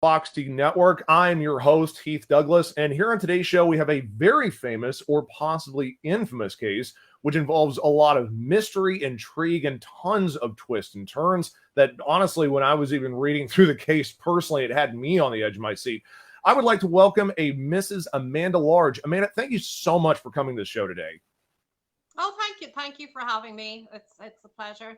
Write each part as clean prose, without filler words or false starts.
Fox T Network. I'm your host, Heath Douglas, and here on today's show, we have a very famous or possibly infamous case, which involves a lot of mystery, intrigue, and tons of twists and turns that honestly, when I was even reading through the case personally, it had me on the edge of my seat. I would like to welcome a Mrs. Amanda Large. Amanda, thank you so much for coming to the show today. Oh, thank you. Thank you for having me. It's a pleasure.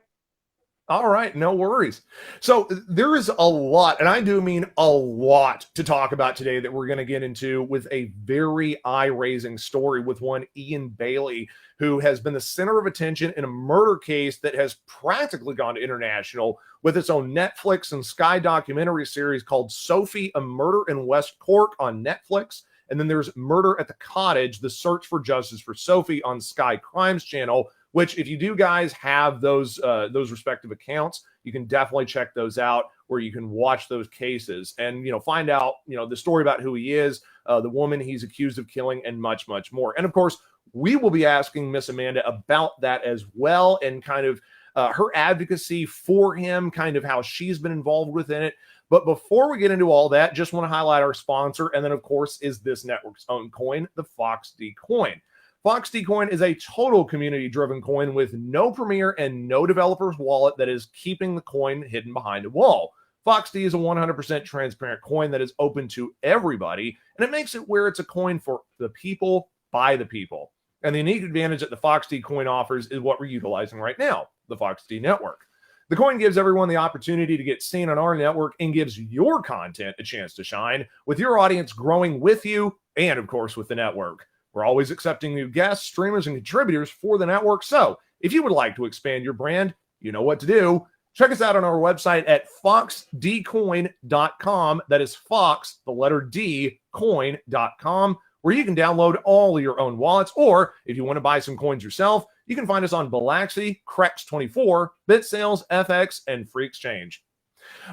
All right, no worries. So there is a lot, and I do mean a lot, to talk about today that we're going to get into with a very eye-raising story with one Ian Bailey, who has been the center of attention in a murder case that has practically gone international with its own Netflix and Sky documentary series called Sophie, A Murder in West Cork on Netflix. And then there's Murder at the Cottage, The Search for Justice for Sophie on Sky Crimes Channel, which if you do guys have those respective accounts, you can definitely check those out where you can watch those cases and, find out, the story about who he is, the woman he's accused of killing, and much, much more. And of course, we will be asking Miss Amanda about that as well, and kind of her advocacy for him, kind of how she's been involved within it. But before we get into all that, just want to highlight our sponsor. And then, of course, is this network's own coin, the Fox D coin. Fox D Coin is a total community-driven coin with no premier and no developer's wallet that is keeping the coin hidden behind a wall. Fox D is a 100% transparent coin that is open to everybody, and it makes it where it's a coin for the people, by the people. And the unique advantage that the Fox D coin offers is what we're utilizing right now, the Fox D network. The coin gives everyone the opportunity to get seen on our network and gives your content a chance to shine, with your audience growing with you and, of course, with the network. We're always accepting new guests, streamers, and contributors for the network. So if you would like to expand your brand, you know what to do. Check us out on our website at foxdcoin.com. That is Fox, the letter D, coin.com, where you can download all of your own wallets. Or if you want to buy some coins yourself, you can find us on Bilaxy, Crex24, BitSales, FX, and Free Exchange.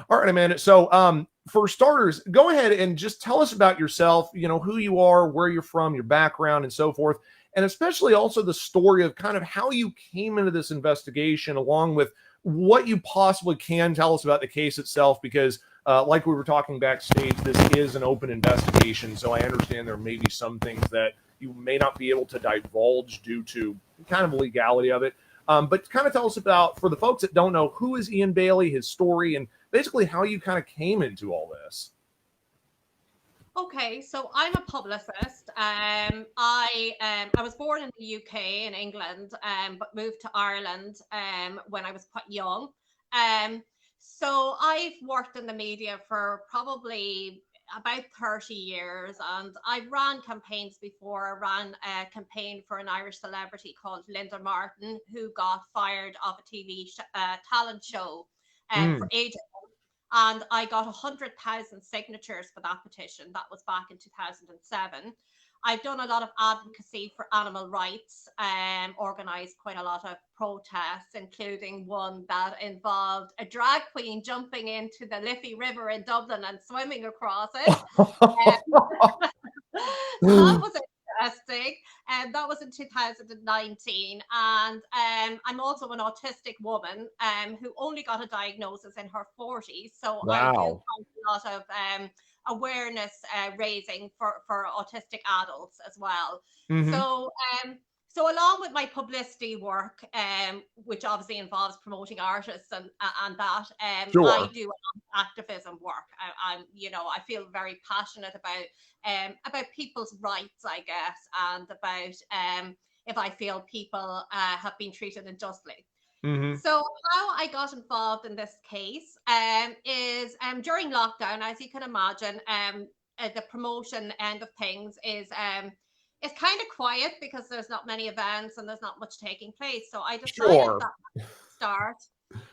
All right, Amanda. So for starters, go ahead and just tell us about yourself, who you are, where you're from, your background, and so forth. And especially also the story of kind of how you came into this investigation, along with what you possibly can tell us about the case itself, because like we were talking backstage, this is an open investigation. So I understand there may be some things that you may not be able to divulge due to kind of legality of it. But kind of tell us about, for the folks that don't know, who is Ian Bailey, his story, and basically how you kind of came into all this. Okay, so I'm a publicist. I was born in the UK in England, but moved to Ireland when I was quite young. So I've worked in the media for probably about 30 years, and I've ran campaigns before. I ran a campaign for an Irish celebrity called Linda Martin, who got fired off a TV talent show for ageism. And I got 100,000 signatures for that petition. That was back in 2007. I've done a lot of advocacy for animal rights, organised quite a lot of protests, including one that involved a drag queen jumping into the Liffey River in Dublin and swimming across it. So that was interesting. And that was in 2019. And I'm also an autistic woman who only got a diagnosis in her 40s. So I do quite a lot of awareness raising for autistic adults as well. Mm-hmm. So along with my publicity work, which obviously involves promoting artists and that, sure. I do a lot of activism work. I feel very passionate about people's rights, I guess, and about if I feel people have been treated unjustly. Mm-hmm. So how I got involved in this case is during lockdown, as you can imagine, the promotion end of things is it's kind of quiet because there's not many events and there's not much taking place. So I decided that I would start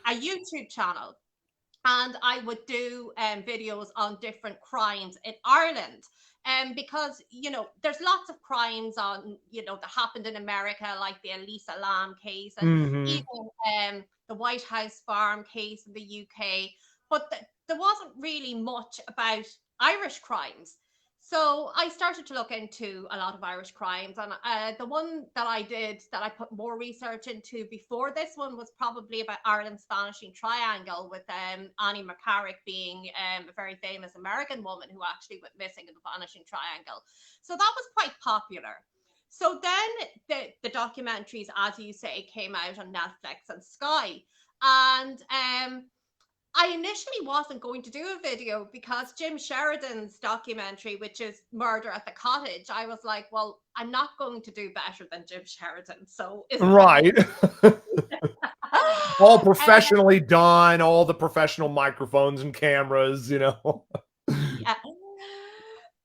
a YouTube channel, and I would do videos on different crimes in Ireland. Because, there's lots of crimes on, that happened in America, like the Elisa Lam case, and even the White House farm case in the UK. But there wasn't really much about Irish crimes. So I started to look into a lot of Irish crimes, and the one that I did that I put more research into before this one was probably about Ireland's Vanishing Triangle, with Annie McCarrick being a very famous American woman who actually went missing in the Vanishing Triangle. So that was quite popular. So then the documentaries, as you say, came out on Netflix and Sky, and I initially wasn't going to do a video because Jim Sheridan's documentary, which is Murder at the Cottage, I was like, well, I'm not going to do better than Jim Sheridan. So right. All professionally done, all the professional microphones and cameras, you know. Yeah.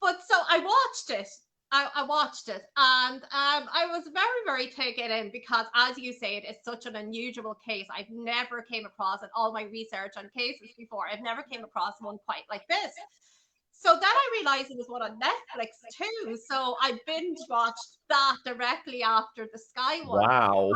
But so I watched it. I watched it, and I was very, very taken in because, as you say, it is such an unusual case. I've never came across in all my research on cases before. I've never came across one quite like this. So then I realized it was one on Netflix too. So I binge watched that directly after the Sky one. Wow.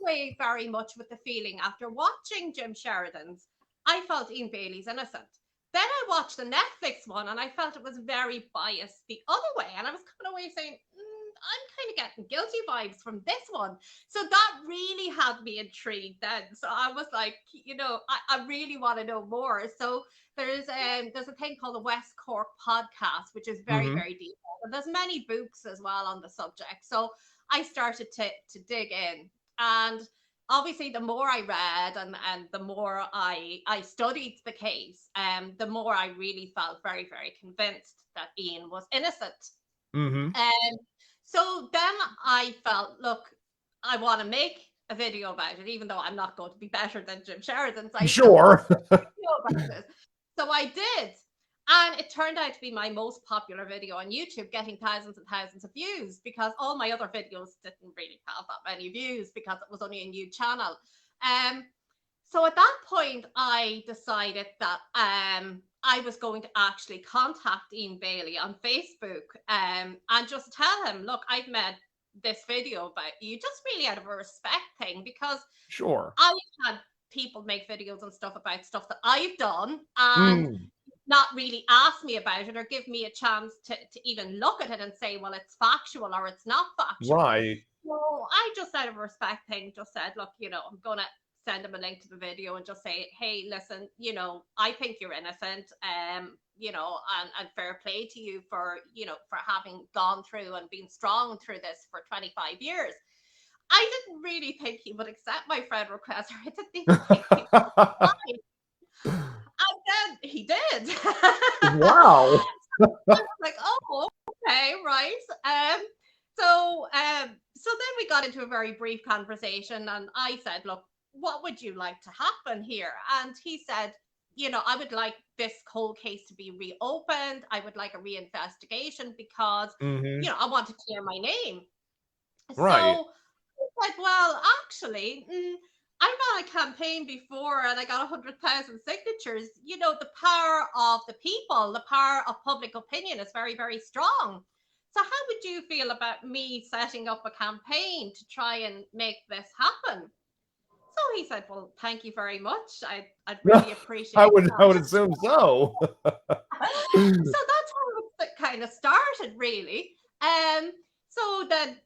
Away very much with the feeling after watching Jim Sheridan's, I felt Ian Bailey's innocent. Then I watched the Netflix one and I felt it was very biased the other way. And I was coming away saying, I'm kind of getting guilty vibes from this one. So that really had me intrigued then. So I was like, you know, I really want to know more. So there's a thing called the West Cork podcast, which is very, very detailed. And there's many books as well on the subject. So I started to dig in. And obviously, the more I read and the more I studied the case, the more I really felt very, very convinced that Ian was innocent. So then I felt, look, I want to make a video about it, even though I'm not going to be better than Jim Sheridan's. Sure. So I did. And it turned out to be my most popular video on YouTube, getting thousands and thousands of views, because all my other videos didn't really have that many views because it was only a new channel. So at that point, I decided that I was going to actually contact Ian Bailey on Facebook and just tell him, look, I've made this video about you, just really out of a respect thing, because sure, I've had people make videos and stuff about stuff that I've done and not really ask me about it or give me a chance to even look at it and say, well, it's factual or it's not factual. Right. So I just, out of a respect thing, just said, look, you know, I'm going to send him a link to the video and just say, hey, listen, you know, I think you're innocent, you know, and fair play to you for, you know, for having gone through and been strong through this for 25 years. I didn't really think he would accept my friend request, or I didn't even think he would. And then he did. Wow. So I was like, oh, okay, right. So then we got into a very brief conversation, and I said, look, what would you like to happen here? And he said, you know, I would like this whole case to be reopened. I would like a reinvestigation because, you know, I want to clear my name. Right. So I said, well, actually, I ran a campaign before and I got 100,000 signatures. You know, the power of the people, the power of public opinion is very, very strong. So how would you feel about me setting up a campaign to try and make this happen? So he said, well, thank you very much. I'd really appreciate it. I would assume so. So that's how it kind of started, really. So then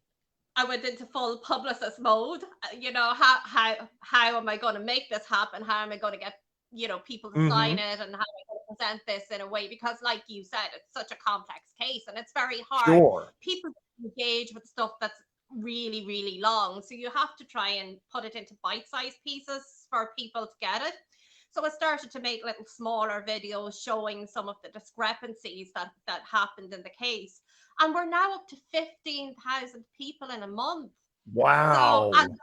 I went into full publicist mode. You know, how am I going to make this happen? How am I going to get, you know, people to sign it, and how am I going to present this in a way? Because, like you said, it's such a complex case, and it's very hard. Sure. People engage with stuff that's really, really long, so you have to try and put it into bite-sized pieces for people to get it. So I started to make little smaller videos showing some of the discrepancies that happened in the case. And we're now up to 15,000 people in a month. Wow. So, and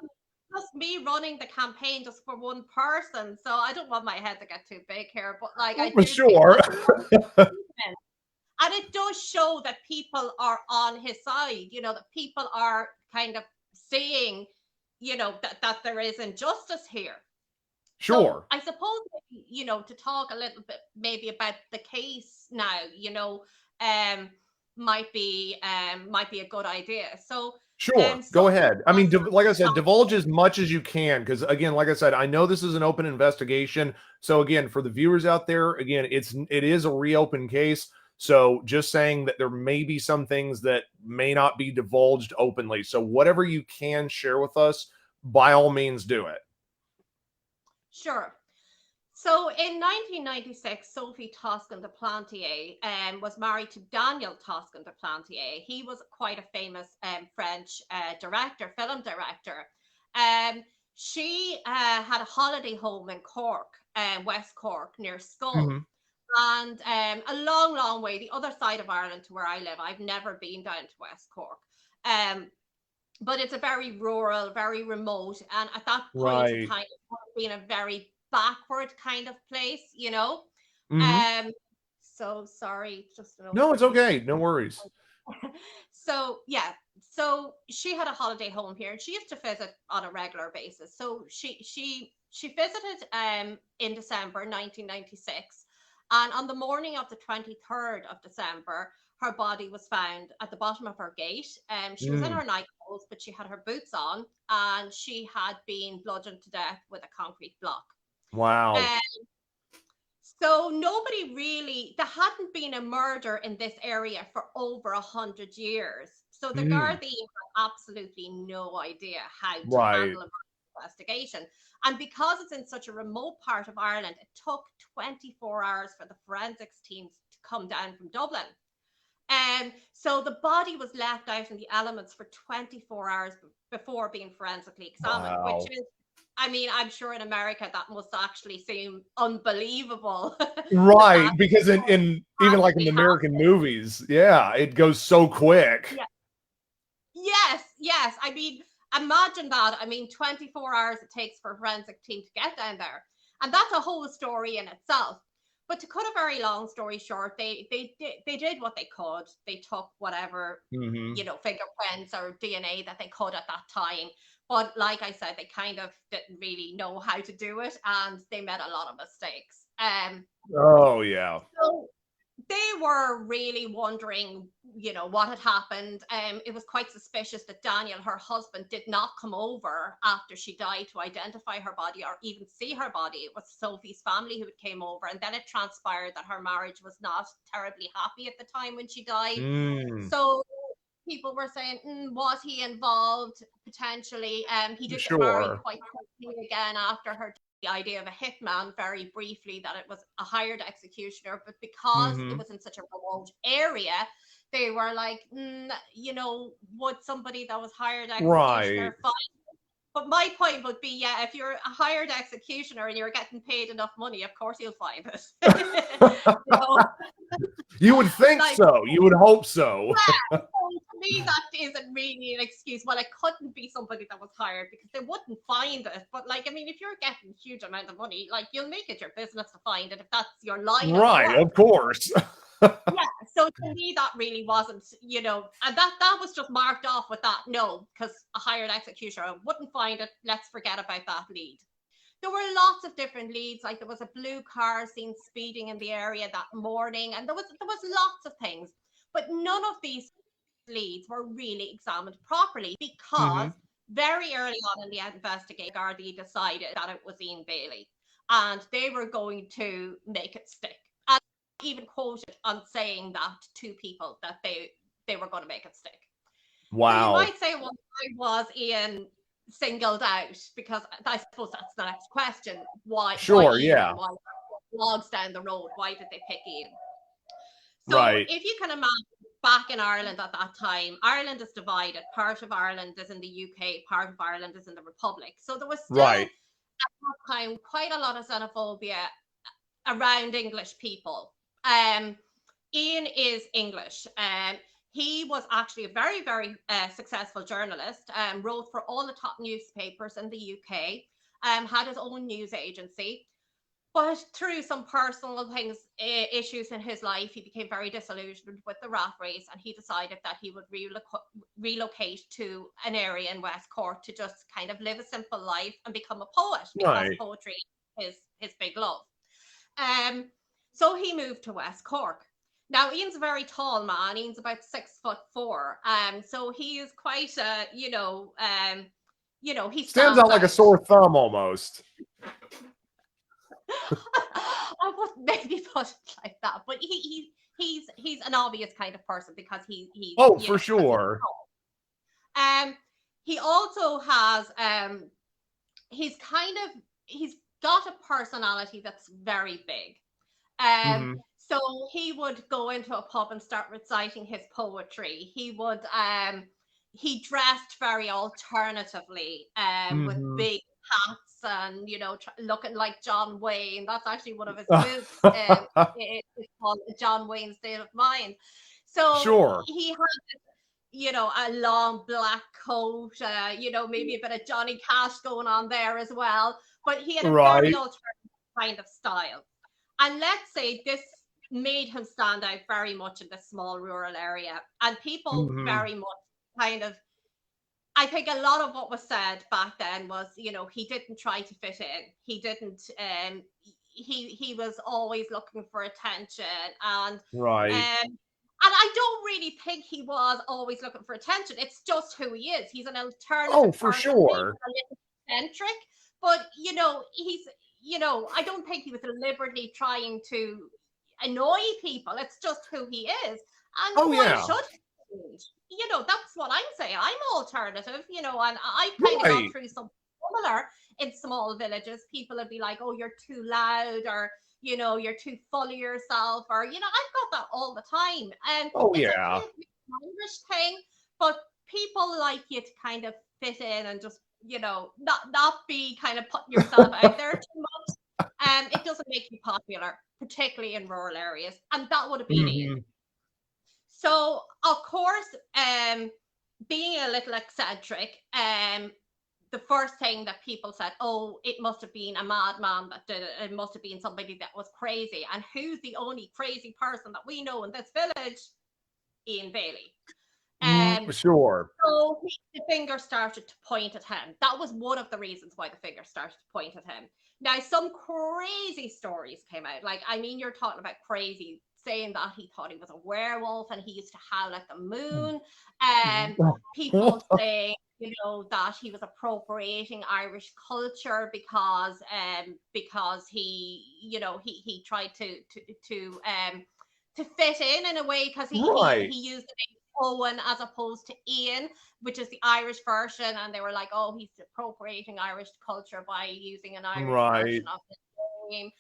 just me running the campaign just for one person. So I don't want my head to get too big here, but like I do. Sure. And it does show that people are on his side, you know, that people are kind of seeing, you know, that there is injustice here. Sure. So I suppose, you know, to talk a little bit maybe about the case now, you know, might be a good idea. So sure, go ahead. I mean, like I said, divulge as much as you can, because again, like I said, I know this is an open investigation. So again, for the viewers out there, again, it is a reopened case. So just saying that there may be some things that may not be divulged openly. So whatever you can share with us, by all means, do it. Sure. So in 1996, Sophie Toscan de Plantier was married to Daniel Toscan de Plantier. He was quite a famous French director, film director. She had a holiday home in Cork, West Cork, near Skull. And a long, long way, the other side of Ireland to where I live. I've never been down to West Cork. But it's a very rural, very remote. And at that point in time, it's been a very backward kind of place, you know. So sorry, just no, it's okay, no worries. So yeah, so she had a holiday home here, and she used to visit on a regular basis. So she visited in December 1996, and on the morning of the 23rd of December, her body was found at the bottom of her gate. She was in her night clothes, but she had her boots on, and she had been bludgeoned to death with a concrete block. Wow. So nobody really, there hadn't been a murder in this area for over 100 years. So the Gardaí had absolutely no idea how to handle a investigation. And because it's in such a remote part of Ireland, it took 24 hours for the forensics teams to come down from Dublin. So the body was left out in the elements for 24 hours before being forensically examined, which is, I mean, I'm sure in America that must actually seem unbelievable. Right, because in even like in the American movies, it goes so quick. Yeah. Yes. I mean, imagine that. I mean, 24 hours it takes for a forensic team to get down there. And that's a whole story in itself. But to cut a very long story short, they did what they could. They took whatever, you know, fingerprints or DNA that they could at that time. But like I said, they kind of didn't really know how to do it, and they made a lot of mistakes. So they were really wondering, you know, what had happened. It was quite suspicious that Daniel, her husband, did not come over after she died to identify her body or even see her body. It was Sophie's family who came over, and then it transpired that her marriage was not terribly happy at the time when she died. So people were saying, was he involved potentially? He did get married quite quickly again after her. The idea of a hitman, very briefly, that it was a hired executioner, but because it was in such a remote area, they were like, you know, would somebody that was hired executioner find? But my point would be, yeah, if you're a hired executioner and you're getting paid enough money, of course you'll find it. You know? You would think like, so. You would hope so. Yeah, to me, that isn't really an excuse. Well, it couldn't be somebody that was hired because they wouldn't find it. But like, I mean, if you're getting a huge amount of money, like you'll make it your business to find it if that's your line. Right, of course. Yeah, so to me that really wasn't, you know, and that was just marked off with that no, because a hired executioner wouldn't find it. Let's forget about that lead. There were lots of different leads, like there was a blue car seen speeding in the area that morning, and there was lots of things, but none of these leads were really examined properly because very early on in the investigation, Gardaí decided that it was Ian Bailey, and they were going to make it stick. And even quoted on saying that to people that they were going to make it stick. Wow. So you might say, well, why was Ian singled out? Because I suppose that's the next question. Why? Sure, Ian? Why logs down the road? Why did they pick Ian? So if you can imagine back in Ireland at that time, Ireland is divided. Part of Ireland is in the UK, part of Ireland is in the Republic. So there was still at that time quite a lot of xenophobia around English people. Ian is English. He was actually a very, very successful journalist, wrote for all the top newspapers in the UK, had his own news agency. But through some personal things, issues in his life, he became very disillusioned with the rat race, and he decided that he would relocate to an area in West Cork to just kind of live a simple life and become a poet, because poetry is his big love. So he moved to West Cork. Now, Ian's a very tall man. Ian's about 6'4". So he is quite he stands out like a sore thumb almost. I wouldn't maybe put it like that, but he's he's an obvious kind of person because he Oh, you for know, because he's sure. tall. He also has he's got a personality that's very big. Mhm. So he would go into a pub and start reciting his poetry. He dressed very alternatively, with Mhm. big hats and, you know, looking like John Wayne. That's actually one of his books. It's called John Wayne's State of Mind. So Sure. he had, you know, a long black coat, you know, maybe a bit of Johnny Cash going on there as well. But he had a very Right. alternative kind of style. And let's say this made him stand out very much in this small rural area. And people Mhm. very much kind of, I think a lot of what was said back then was, you know, he didn't try to fit in. He didn't, he was always looking for attention. Right. And I don't really think he was always looking for attention. It's just who he is. He's an Oh, alternative for person, maybe sure. a little eccentric, but you know, you know, I don't think he was deliberately trying to annoy people. It's just who he is. And Oh, why yeah. should he change? You know, that's what I'm saying. I'm alternative, you know, and I've kind of gone Right. through something similar in small villages. People would be like, oh, you're too loud, or you know, you're too full of yourself, or you know, I've got that all the time. And Oh, it's a yeah. kind of Irish thing, but people like you to kind of fit in and just, you know, not be kind of putting yourself out there too much. It doesn't make you popular, particularly in rural areas, and that would have been Ian. Mhm. So of course, being a little eccentric, the first thing that people said, oh, it must have been a madman that did it. It must have been somebody that was crazy. And who's the only crazy person that we know in this village? Ian Bailey. Sure. So the finger started to point at him. That was one of the reasons why the finger started to point at him. Now, some crazy stories came out. Like, I mean, you're talking about crazy, saying that he thought he was a werewolf and he used to howl at the moon. People saying, you know, that he was appropriating Irish culture because he, you know, he tried to fit in a way, because Right. he used the name Owen as opposed to Ian, which is the Irish version, and they were like, oh, he's appropriating Irish culture by using an Irish Right. version of his name.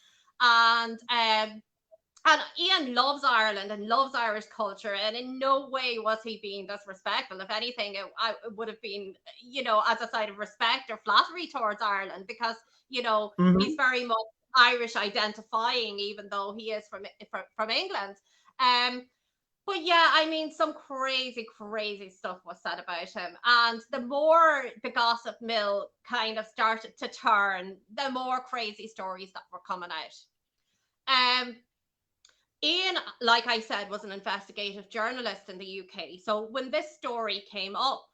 And Ian loves Ireland and loves Irish culture, and in no way was he being disrespectful. If anything, it would have been, you know, as a sign of respect or flattery towards Ireland, because, you know, he's Mhm. very much Irish identifying, even though he is from England. But yeah, I mean, some crazy, crazy stuff was said about him. And the more the gossip mill kind of started to turn, the more crazy stories that were coming out. Ian, like I said, was an investigative journalist in the UK. So when this story came up,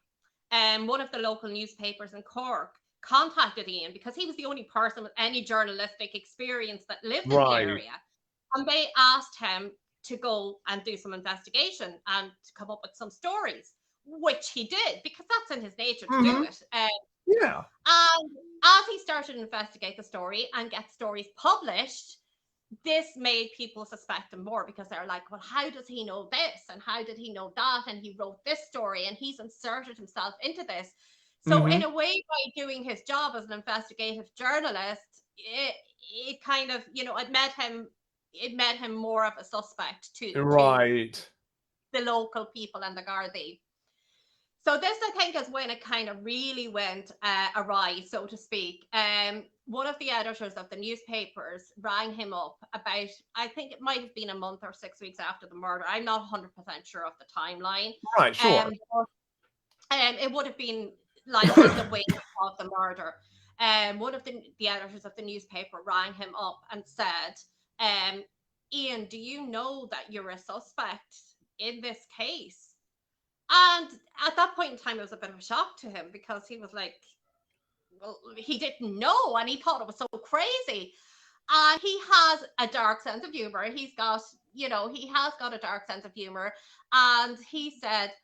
one of the local newspapers in Cork contacted Ian, because he was the only person with any journalistic experience that lived in the Right. area. And they asked him to go and do some investigation and to come up with some stories, which he did, because that's in his nature to do Mhm. it. Yeah. And as he started to investigate the story and get stories published, this made people suspect him more, because they're like, well, how does he know this? And how did he know that? And he wrote this story and he's inserted himself into this. So in Mhm. a way, by doing his job as an investigative journalist, it kind of, you know, it made him more of a suspect to Right. the local people and the Gardaí. So this, I think, is when it kind of really went awry, so to speak. One of the editors of the newspapers rang him up about, I think it might have been a month or 6 weeks after the murder. I'm not 100% sure of the timeline. Right. Sure. It would have been like in the wake of the murder. One of the editors of the newspaper rang him up and said, Ian, do you know that you're a suspect in this case? And at that point in time, it was a bit of a shock to him, because he was like, well, he didn't know, and he thought it was so crazy. And he has a dark sense of humor. He's got, you know, he has got a dark sense of humor. And he said,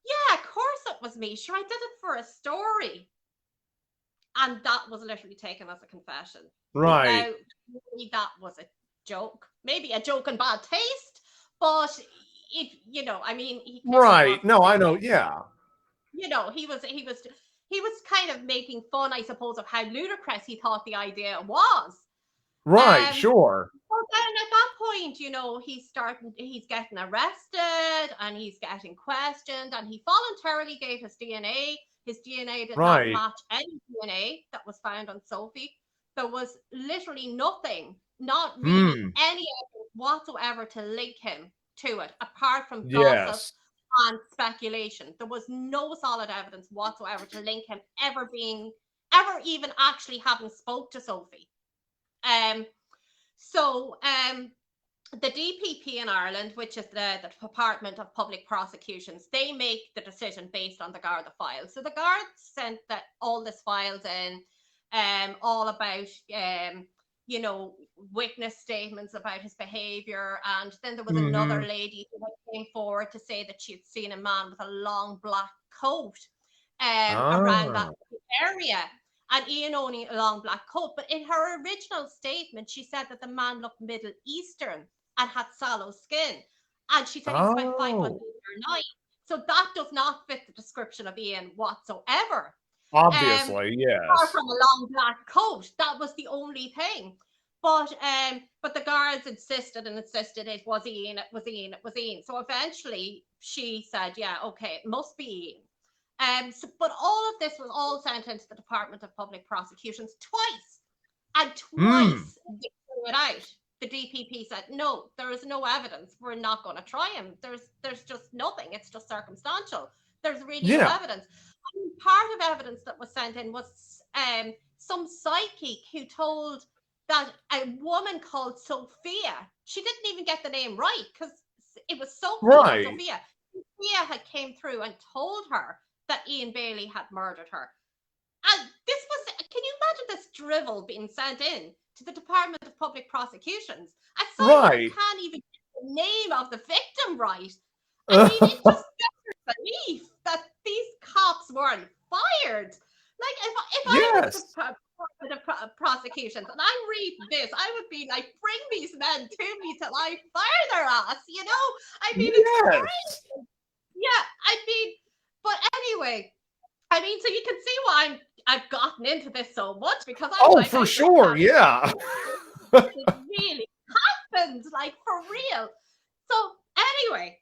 yeah, of course it was me. Sure, I did it for a story. And that was literally taken as a confession. Right. Now, maybe that was a joke, maybe a joke in bad taste, but I mean, he clearly Right. wasn't No, I know. thinking. Yeah. He was kind of making fun, I suppose, of how ludicrous he thought the idea was. Right. Um, Sure. Well, then at that point, he's getting arrested and he's getting questioned, and he voluntarily gave his DNA. His DNA did not Right. match any DNA that was found on Sophie. There was literally nothing, not really Hmm. any evidence whatsoever to link him to it, apart from gossip Yes. and speculation. There was no solid evidence whatsoever to link him ever even actually having spoke to Sophie. Um, so the DPP in Ireland, which is the Department of Public Prosecutions, they make the decision based on the Garda files. So the Garda sent all this files in, all about witness statements about his behaviour, and then there was another Hmm. lady who came forward to say that she had seen a man with a long black coat around that Ah. area. And Ian owning a long black coat. But in her original statement, she said that the man looked Middle Eastern and had sallow skin. And she said he was about 5 foot 8 Oh. or 9. So that does not fit the description of Ian whatsoever. Obviously, Apart yes. from a long black coat, that was the only thing. But the guards insisted it was Ian, it was Ian, it was Ian. So eventually she said, yeah, okay, it must be Ian. But all of this was all sent into the Department of Public Prosecutions twice, and Hmm. twice they threw it out. The DPP said, no, there is no evidence. We're not going to try him. There's just nothing. It's just circumstantial. There's really no Yeah. evidence. I mean, part of evidence that was sent in was some psychic who told that a woman called Sophia, she didn't even get the name right because it was Sophie, not Right. Sophia. Sophia had came through and told her that Ian Bailey had murdered her. And this was, can you imagine this drivel being sent in to the Department of Public Prosecutions? A psychic who Right. can't even get the name of the victim right. I mean, it just bears belief that these cops weren't fired. Like, if I was the Yes. Department of Prosecutions and I read this, I would be like, bring these men to me till I fire their ass, I mean, it's Yes. crazy. Yeah, I mean, but anyway, I mean, so you can see why I've gotten into this so much, because I'm Oh, like, for I just sure. can't Yeah. believe it really happened, like for real. So anyway,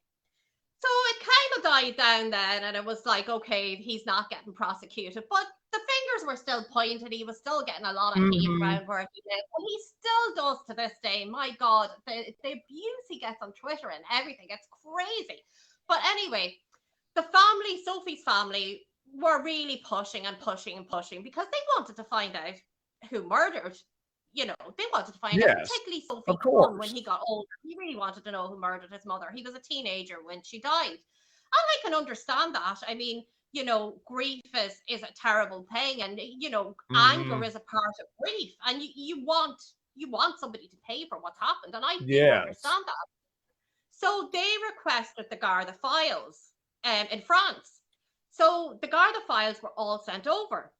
so it kind of died down then, and it was like, okay, he's not getting prosecuted, but the fingers were still pointed. He was still getting a lot of hate Hmm. around where he lived, and he still does to this day. My God, the abuse he gets on Twitter and everything, it's crazy. But anyway, the family, Sophie's family, were really pushing and pushing and pushing because they wanted to find out who murdered. They wanted to find out, Yes. particularly Of Sophie's son when course. he got older. He really wanted to know who murdered his mother. He was a teenager when she died. And I can understand that. I mean, grief is a terrible thing, and anger Hmm. is a part of grief, and you want somebody to pay for what's happened, and I do Yes. understand that. So they requested the Garda files in France. So the Garda files were all sent over.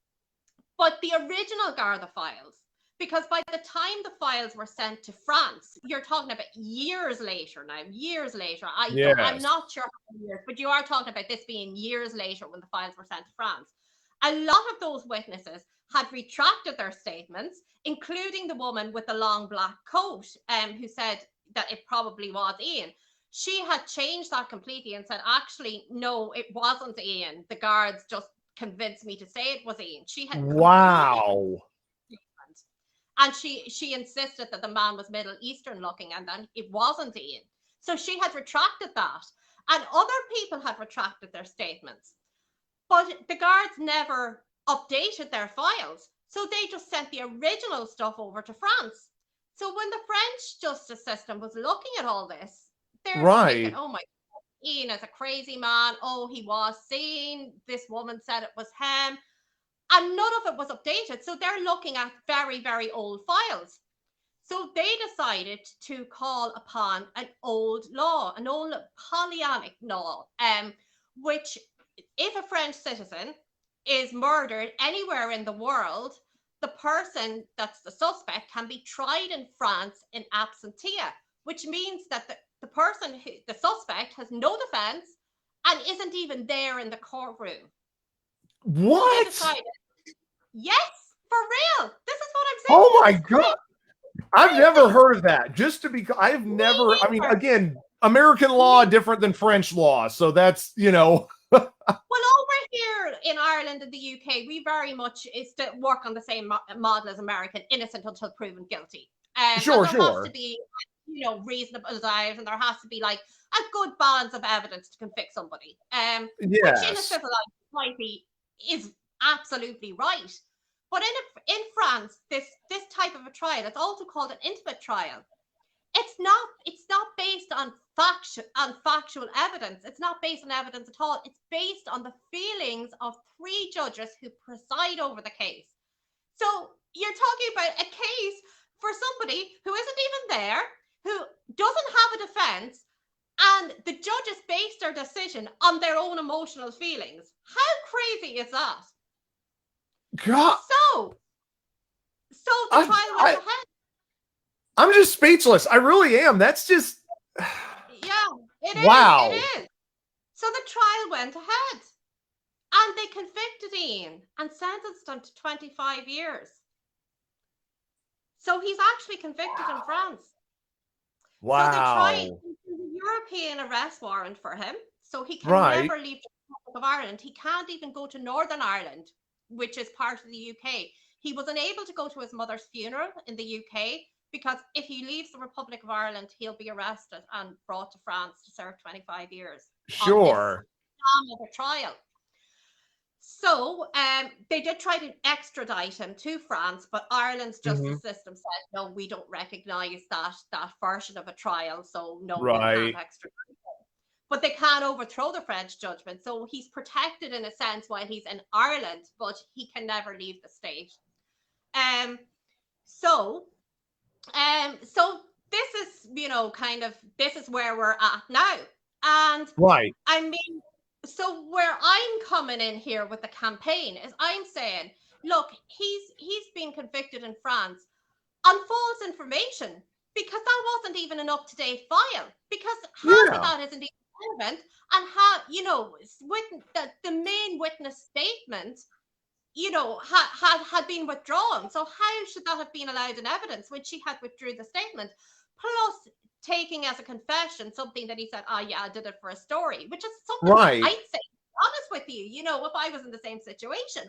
But the original Garda files, because by the time the files were sent to France, you're talking about years later now, years later. I'm Yes. not sure how many years, but you are talking about this being years later when the files were sent to France. A lot of those witnesses had retracted their statements, including the woman with the long black coat, who said that it probably was Ian. She had changed that completely and said, actually, no, it wasn't Ian. The guards just convinced me to say it was Ian. She had completely, Wow. and she insisted that the man was Middle Eastern looking and that it wasn't Ian. So she had retracted that, and other people had retracted their statements, but the guards never updated their files, so they just sent the original stuff over to France. So when the French justice system was looking at all this, they're thinking, Right. oh my, Ian is a crazy man. Oh, he was seen. This woman said it was him. And none of it was updated. So they're looking at very, very old files. So they decided to call upon an old law, an old Polyanic law, which if a French citizen is murdered anywhere in the world, the person that's the suspect can be tried in France in absentia, which means that the person, the suspect, has no defense and isn't even there in the courtroom. What? They decided, yes, for real. This is what I'm saying. Oh my God. I've never heard of that. Just to be, I've never, I mean, again, American law different than French law. So that's, you know. Well, over here in Ireland and the UK, we very much is to work on the same model as American, innocent until proven guilty. Sure, and there has to be, you know, reasonable doubt, and there has to be like a good balance of evidence to convict somebody. Which in a civilized society is absolutely right. But in France, this type of a trial, it's also called an intimate trial. It's not based on factual evidence. It's not based on evidence at all. It's based on the feelings of 3 judges who preside over the case. So you're talking about a case for somebody who isn't even there, who doesn't have a defense, and the judges base their decision on their own emotional feelings. How crazy is that? God. So the trial went ahead. I'm just speechless. I really am. That's just. Yeah, it is. Wow. It is. So the trial went ahead. And they convicted Ian and sentenced him to 25 years. So he's actually convicted in France. Wow. So they tried a European arrest warrant for him. So he can never leave the Republic of Ireland. He can't even go to Northern Ireland, which is part of the UK. He was unable to go to his mother's funeral in the UK because if he leaves the Republic of Ireland, he'll be arrested and brought to France to serve 25 years. Sure. On this trial. So they did try to extradite him to France, but Ireland's justice system said, no, we don't recognise that version of a trial. So no, we can't extradite him. But they can overthrow the French judgment. So he's protected in a sense while he's in Ireland, but he can never leave the state. So this is, you know, kind of, this is where we're at now. And I mean, so where I'm coming in here with the campaign is I'm saying, look, he's been convicted in France on false information because that wasn't even an up-to-date file, because half of that isn't even relevant, and how, you know, with the main witness statement, you know, had been withdrawn. So how should that have been allowed in evidence when she had withdrew the statement? Plus taking as a confession something that he said, oh yeah, I did it for a story, which is something that I'd say, honest with you, you know, if I was in the same situation,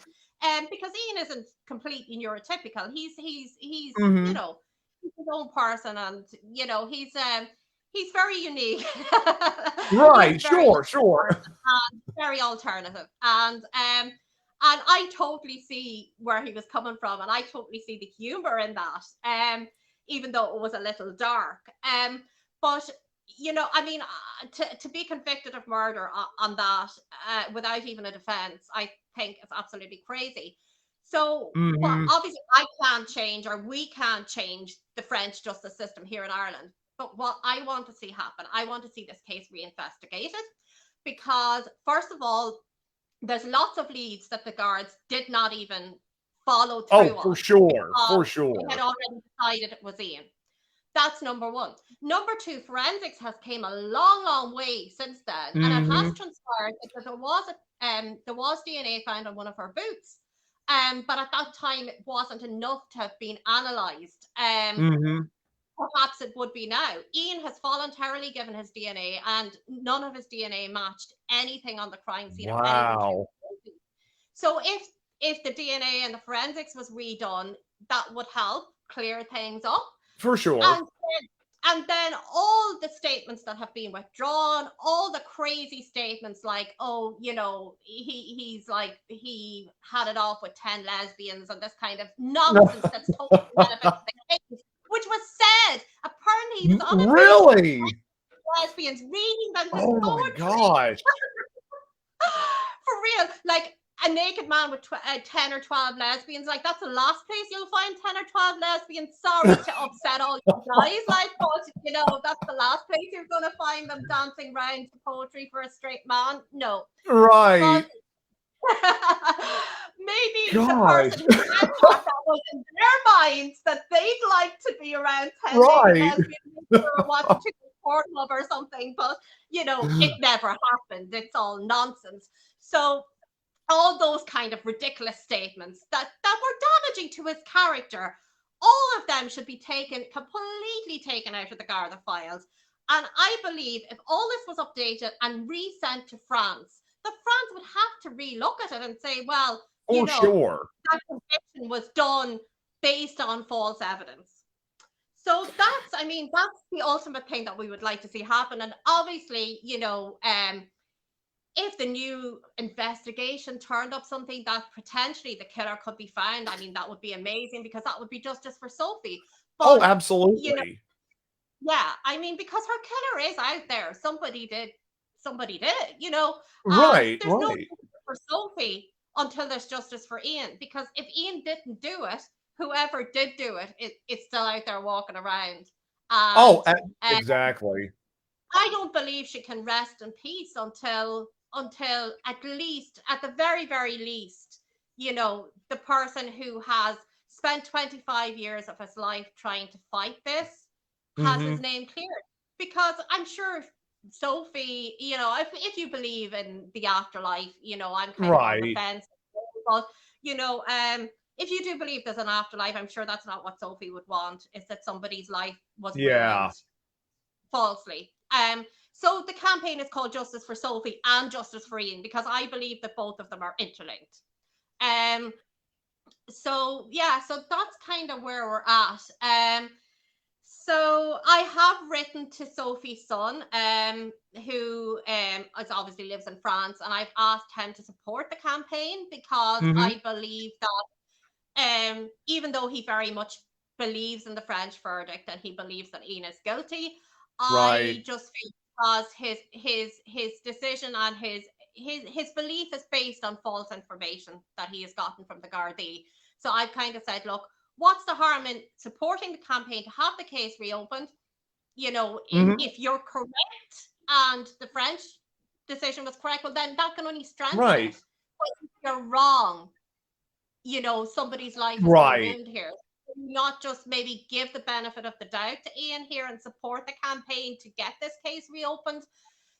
because Ian isn't completely neurotypical. He's you know, he's his own person, and you know, he's very unique. Sure. And very alternative, and I totally see where he was coming from, and I totally see the humor in that. Even though it was a little dark. But, you know, I mean, to be convicted of murder on that without even a defense, I think is absolutely crazy. So, but obviously I can't change, or we can't change the French justice system here in Ireland. But what I want to see happen, I want to see this case reinvestigated, because first of all, there's lots of leads that the guards did not even follow through on. For sure. They had already decided it was Ian. That's number one. Number two, forensics has came a long way since then, and it has transpired that there was DNA found on one of her boots, but at that time it wasn't enough to have been analysed. Perhaps it would be now. Ian has voluntarily given his DNA, and none of his DNA matched anything on the crime scene. Wow. So if the DNA and the forensics was redone, that would help clear things up. For sure. And then all the statements that have been withdrawn, all the crazy statements like, oh, you know, he's like, he had it off with 10 lesbians and this kind of nonsense that's totally relevant to the case, which was said. Apparently he was on a lesbians reading them. Oh my gosh. For real. Like, a naked man with 10 or 12 lesbians, like, that's the last place you'll find 10 or 12 lesbians. Sorry to upset all you guys, like, but, you know, that's the last place you're going to find them dancing around to poetry for a straight man. No. Right. But maybe the person who said that was in their minds that they'd like to be around 10 lesbians who are watching Pornhub or something, but it never happened. It's all nonsense. So all those kind of ridiculous statements that were damaging to his character, all of them should be completely taken out of the Garda files. And I believe if all this was updated and resent to France, the France would have to relook at it and say, well, sure, that conviction was done based on false evidence. So that's the ultimate thing that we would like to see happen. And obviously, if the new investigation turned up something that potentially the killer could be found, that would be amazing, because that would be justice for Sophie. But, absolutely. Yeah, because her killer is out there. Somebody did it, Right, there's no right. justice for Sophie until there's justice for Ian, because if Ian didn't do it, whoever did do it, it's still out there walking around. And, exactly. I don't believe she can rest in peace until at the very, very least, the person who has spent 25 years of his life trying to fight this has his name cleared. Because I'm sure Sophie, if you believe in the afterlife, I'm kind of on the fence. But, if you do believe there's an afterlife, I'm sure that's not what Sophie would want, is that somebody's life was ruined falsely. So the campaign is called Justice for Sophie and Justice for Ian, because I believe that both of them are interlinked. So that's kind of where we're at. So I have written to Sophie's son, who obviously lives in France, and I've asked him to support the campaign, because I believe that even though he very much believes in the French verdict and he believes that Ian is guilty, I just feel because his decision and his belief is based on false information that he has gotten from the Gardaí. So I've kind of said, look, what's the harm in supporting the campaign to have the case reopened? If you're correct and the French decision was correct, well, then that can only strengthen it. But if you're wrong, somebody's life is ruined here. Not just maybe give the benefit of the doubt to Ian here and support the campaign to get this case reopened.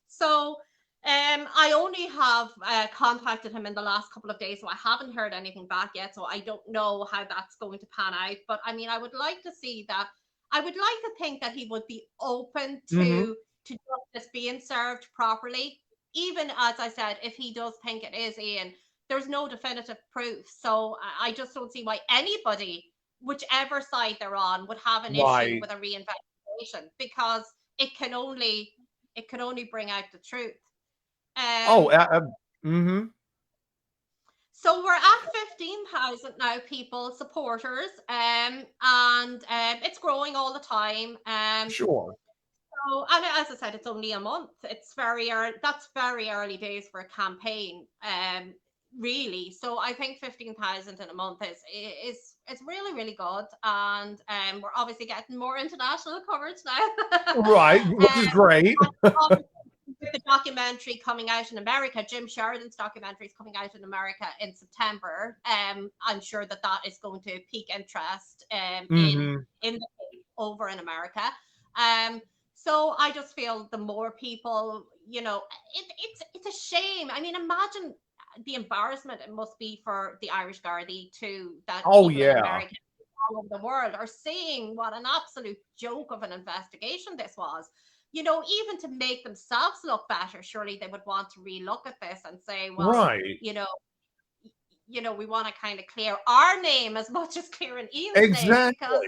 So I only have contacted him in the last couple of days, so I haven't heard anything back yet, so I don't know how that's going to pan out. But I would like to see that. I would like to think that he would be open to justice being served properly, even, as I said, if he does think it is Ian. There's no definitive proof, so I just don't see why anybody, whichever side they're on, would have an issue with a reinvestigation, because it can only bring out the truth. So we're at 15,000 now, people, supporters, and it's growing all the time. Sure. So, and as I said, it's only a month. It's very early. That's very early days for a campaign. Really. So I think 15,000 in a month is really, really good. And we're obviously getting more international coverage now. Right, which is great. With the documentary coming out in America, Jim Sheridan's documentary is coming out in America in September. I'm sure that is going to pique interest in the over in America. So I just feel the more people, it's a shame. Imagine the embarrassment it must be for the Irish Gardaí too, that people in America, all over the world, are seeing what an absolute joke of an investigation this was. Even to make themselves look better, surely they would want to relook at this and say, well, we want to kind of clear our name as much as clearing Ian's name, because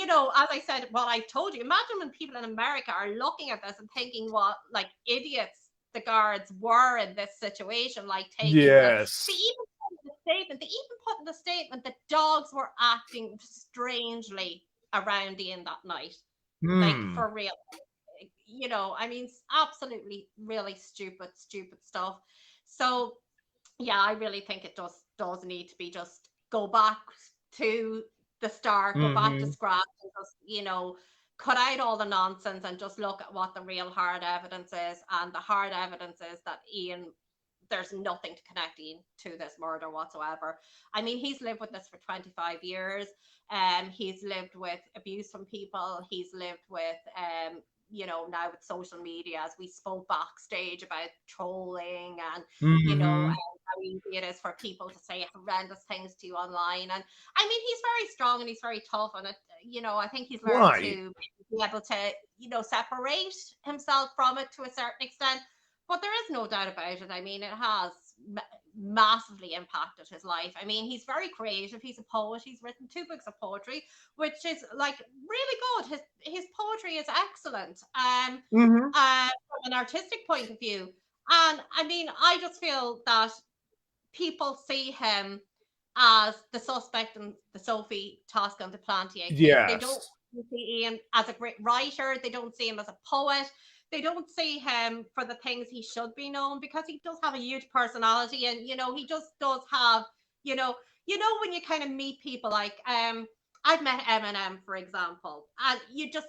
as I said, what I told you, imagine when people in America are looking at this and thinking what idiots the guards were in this situation, taking they even put in the statement that dogs were acting strangely around Ian that night. For real. Absolutely really stupid stuff. So yeah, I really think it does need to be just go back to the start, go back to scratch, and just, cut out all the nonsense and just look at what the real hard evidence is. And the hard evidence is that Ian, there's nothing to connect Ian to this murder whatsoever. He's lived with this for 25 years. He's lived with abuse from people. He's lived with you know, now with social media, as we spoke backstage about trolling and, you know, Mm-hmm. how easy it is for people to say horrendous things to you online. And I mean, he's very strong and he's very tough. And, you know, I think he's learned Right. to be able to, you know, separate himself from it to a certain extent. But there is no doubt about it. I mean, it has massively impacted his life. I mean, he's very creative. He's a poet. He's written 2 books of poetry, which is like really good. His poetry is excellent. Mm-hmm. From an artistic point of view. And I mean, I just feel that people see him as the suspect in the Sophie, Toscan, the Plantier case. They don't Yes. see him as a great writer. They don't see him as a poet. They don't see him for the things he should be known, because he does have a huge personality, and you know, he just does have, you know, when you kind of meet people like I've met Eminem, for example, and you just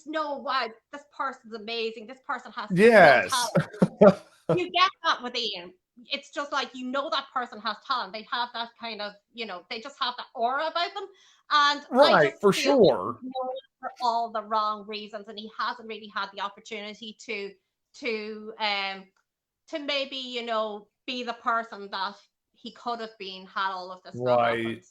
know, wow, this person's amazing. This person has skill, Yes. talent. You get that with Ian. It's just like, you know, that person has talent. They have that kind of, you know, they just have that aura about them. And I Right, just for feel like sure. he's known for all the wrong reasons, and he hasn't really had the opportunity to maybe, you know, be the person that he could have been had all of this not Right. happened.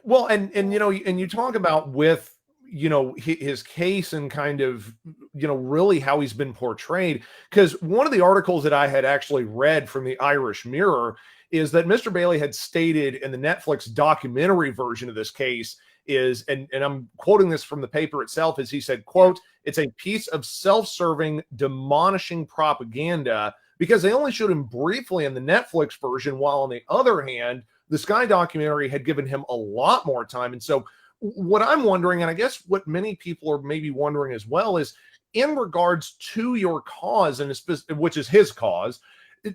Well, and you know, and you talk about with, you know, his case and kind of, you know, really how he's been portrayed. Because one of the articles that I had actually read from the Irish Mirror is that Mr. Bailey had stated in the Netflix documentary version of this case is, and I'm quoting this from the paper itself, is he said, quote, "It's a piece of self-serving, demolishing propaganda because they only showed him briefly in the Netflix version, while on the other hand, the Sky documentary had given him a lot more time." And so what I'm wondering, and I guess what many people are maybe wondering as well, is in regards to your cause, and which is his cause,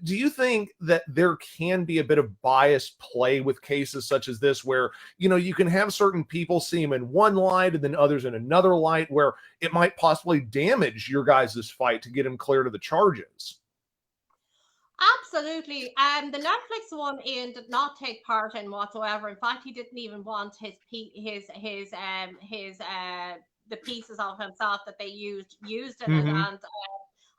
do you think that there can be a bit of bias play with cases such as this, where, you know, you can have certain people see him in one light and then others in another light, where it might possibly damage your guys' fight to get him clear to the charges? Absolutely. The Netflix one, Ian did not take part in whatsoever. In fact, he didn't even want the pieces of himself that they used in it. Mm-hmm. And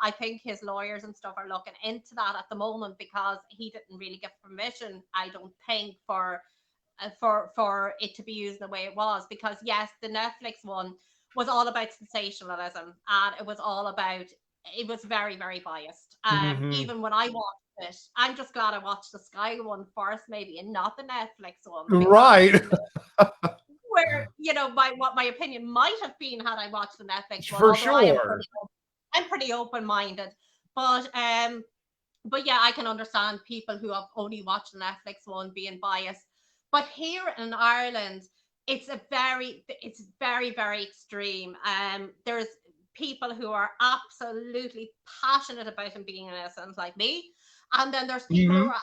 I think his lawyers and stuff are looking into that at the moment, because he didn't really give permission, I don't think, for it to be used the way it was. Because yes, the Netflix one was all about sensationalism, and it was very, very biased. Mm-hmm. Even when I watched it, I'm just glad I watched the Sky one first, maybe, and not the Netflix one, because Right. you know, where, you know, what my opinion might have been had I watched the Netflix one. For Although sure. I'm pretty open minded, but yeah, I can understand people who have only watched the Netflix one being biased. But here in Ireland, it's very, very extreme. There's people who are absolutely passionate about him being innocent, like me, and then there's people who Mm-hmm. are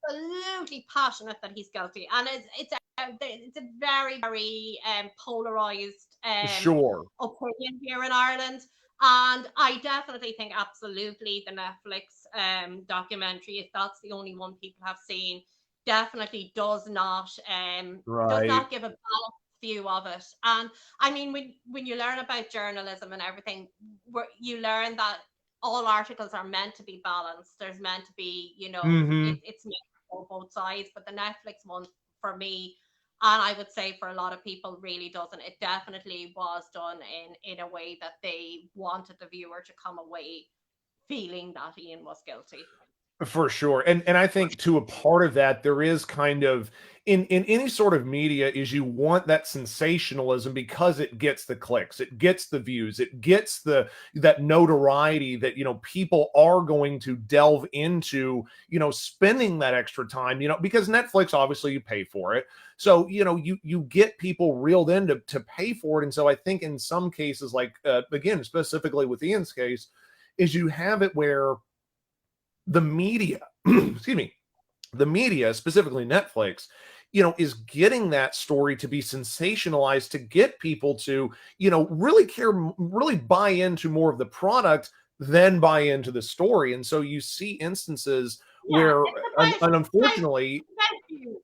absolutely passionate that he's guilty, and it's a very, very polarized Sure. opinion here in Ireland. And I definitely think absolutely the Netflix documentary, if that's the only one people have seen, definitely does not Right. give a balanced view of it. And I mean, when you learn about journalism and everything, you learn that all articles are meant to be balanced. There's meant to be, you know, Mm-hmm. it's meant to go both sides. But the Netflix one, for me, and I would say for a lot of people, really doesn't. It definitely was done in a way that they wanted the viewer to come away feeling that Ian was guilty. For sure. And I think to a part of that, there is kind of in any sort of media, is you want that sensationalism because it gets the clicks, it gets the views, it gets that notoriety that, you know, people are going to delve into, you know, spending that extra time, you know, because Netflix, obviously you pay for it. So, you know, you get people reeled in to pay for it. And so I think in some cases, like again, specifically with Ian's case, is you have it where the media, excuse me, the media, specifically Netflix, you know, is getting that story to be sensationalized to get people to, you know, really care, really buy into more of the product than buy into the story. And so you see instances Yeah, where, it's about unfortunately, views.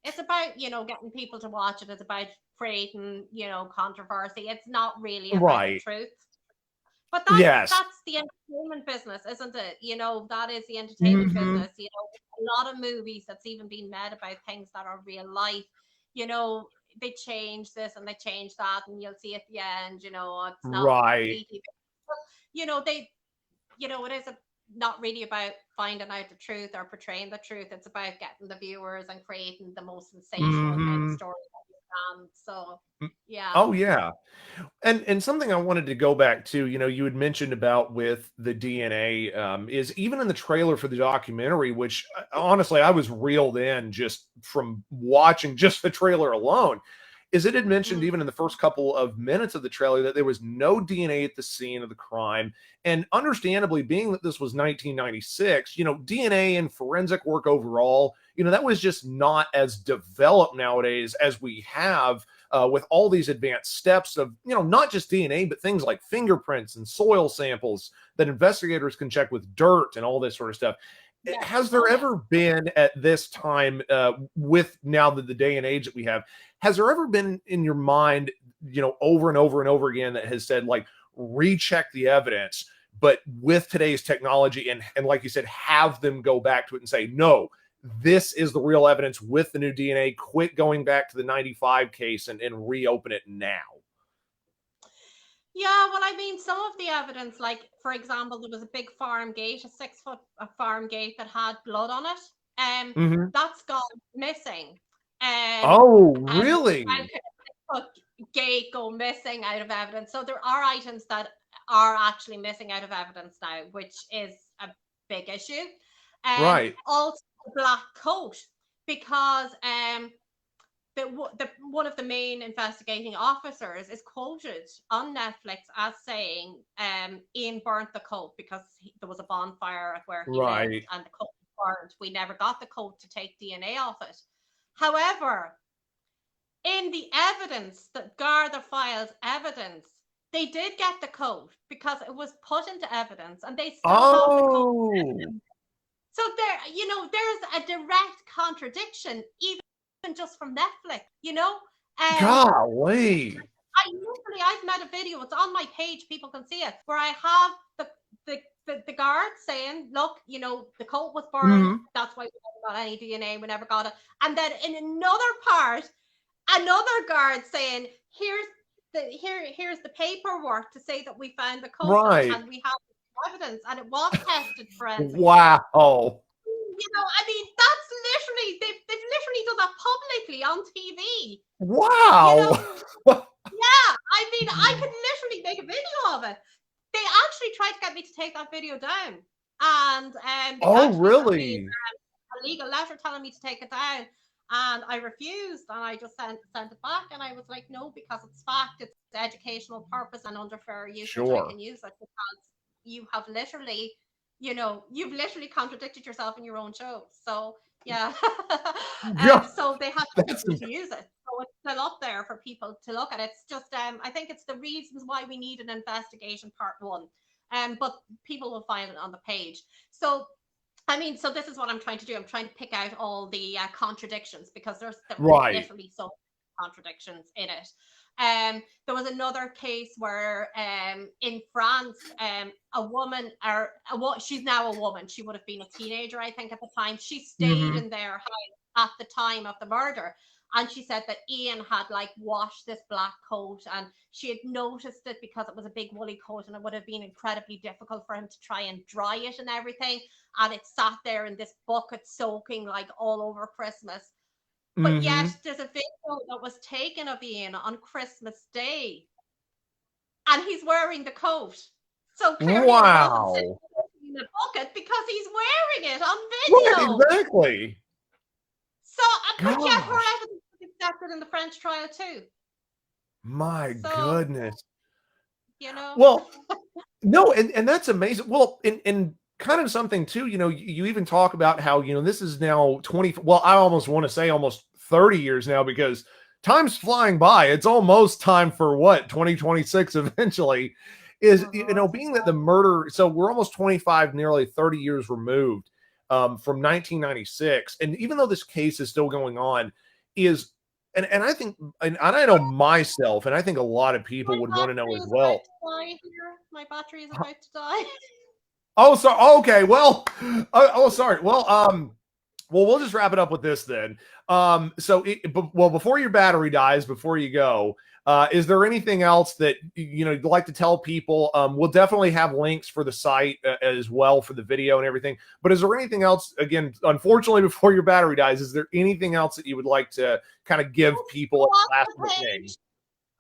It's about, getting people to watch it. It's about creating, controversy. It's not really about the Right. truth. But Yes. that's the entertainment business, isn't it? That is the entertainment Mm-hmm. business. A lot of movies that's even been made about things that are real life. They change this and they change that, and you'll see at the end, it's not Right. completely. But, it is not really about finding out the truth or portraying the truth. It's about getting the viewers and creating the most sensational kind of Mm-hmm. story that you can. So, yeah. Oh yeah. And something I wanted to go back to, you had mentioned about with the DNA, is even in the trailer for the documentary, which honestly I was reeled in just from watching just the trailer alone. Is it had mentioned Mm. even in the first couple of minutes of the trailer that there was no DNA at the scene of the crime. And understandably, being that this was 1996, DNA and forensic work overall, that was just not as developed nowadays as we have with all these advanced steps of, not just DNA, but things like fingerprints and soil samples that investigators can check with dirt and all this sort of stuff. Yes. Has there ever been at this time, with now the day and age that we have, has there ever been in your mind, over and over and over again that has said, like, recheck the evidence, but with today's technology and like you said, have them go back to it and say, no, this is the real evidence with the new DNA, quit going back to the 95 case and reopen it now? Yeah, well, I mean, some of the evidence, like, for example, there was a big farm gate, a 6-foot farm gate that had blood on it. Mm-hmm. That's gone missing. Oh, And how really? could a 6-foot gate go missing out of evidence? So there are items that are actually missing out of evidence now, which is a big issue. Right. Also, the black coat, because one of the main investigating officers is quoted on Netflix as saying, Ian burnt the coat because there was a bonfire where he lived Right. and the coat was burnt. We never got the coat to take DNA off it. However, in the evidence, that Garda files evidence, they did get the coat because it was put into evidence and they still have the coat. Oh, So there's a direct contradiction, even just from Netflix, golly. I've made a video, it's on my page, people can see it, where I have the guard saying, look, the coat was burned, Mm-hmm. that's why we never got any DNA, we never got it. And then in another part, another guard saying, here's the paperwork to say that we found the coat Right. and we have evidence and it was tested forensically. Wow. I mean, that's literally, they've literally done that publicly on TV. Wow. Yeah, I mean, I could literally make a video of it. They actually tried to get me to take that video down. And they Oh, actually sent me really? a legal letter telling me to take it down. And I refused, and I just sent it back. And I was like, no, because it's fact, it's educational purpose and under fair usage, Sure. I can use it because you have literally, you've literally contradicted yourself in your own show. So yeah, Yeah, so they have that's to use it. So it's still up there for people to look at. It's just, I think it's the reasons why we need an investigation part 1. But people will find it on the page. So I mean, so this is what I'm trying to do. I'm trying to pick out all the contradictions because there's right. literally so many contradictions in it. There was another case where in France, a woman, she's now a woman. She would have been a teenager, I think, at the time. She stayed Mm-hmm. in their house at the time of the murder. And she said that Ian had like washed this black coat and she had noticed it because it was a big woolly coat and it would have been incredibly difficult for him to try and dry it and everything. And it sat there in this bucket soaking like all over Christmas. But Mm-hmm. yet there's a video that was taken of Ian on Christmas Day and he's wearing the coat. So clearly it wasn't sitting Wow. in the bucket because he's wearing it on Right, video. exactly. So, but yet her Gosh. evidence was accepted in the French trial too. My So, goodness. you know. Well, no, and that's amazing. Well, and kind of something too, you even talk about how, this is now 20, well, I almost want to say almost 30 years now because time's flying by. It's almost time for what, 2026 eventually is, being that the murder, so we're almost 25, nearly 30 years removed from 1996. And even though this case is still going on, is, and I think, and I know myself, and I think a lot of people would want to know as well. My battery is about to die. Oh, sorry. Okay. Well, sorry. Well, we'll just wrap it up with this then. Well, before your battery dies, before you go, is there anything else that you'd like to tell people? We'll definitely have links for the site as well for the video and everything. But is there anything else? Again, unfortunately, before your battery dies, is there anything else that you would like to kind of give people a last thing?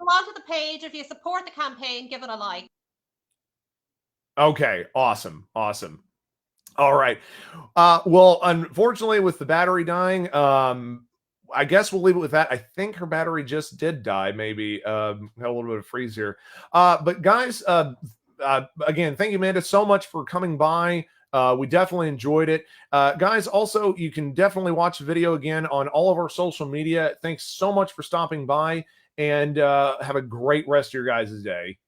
Go onto the page. If you support the campaign, give it a like. Okay, awesome. All right. Well, unfortunately, with the battery dying, I guess we'll leave it with that. I think her battery just did die. Maybe had a little bit of freeze here. But guys, again, thank you, Amanda, so much for coming by. We definitely enjoyed it. Guys, also, you can definitely watch the video again on all of our social media. Thanks so much for stopping by, and have a great rest of your guys' day.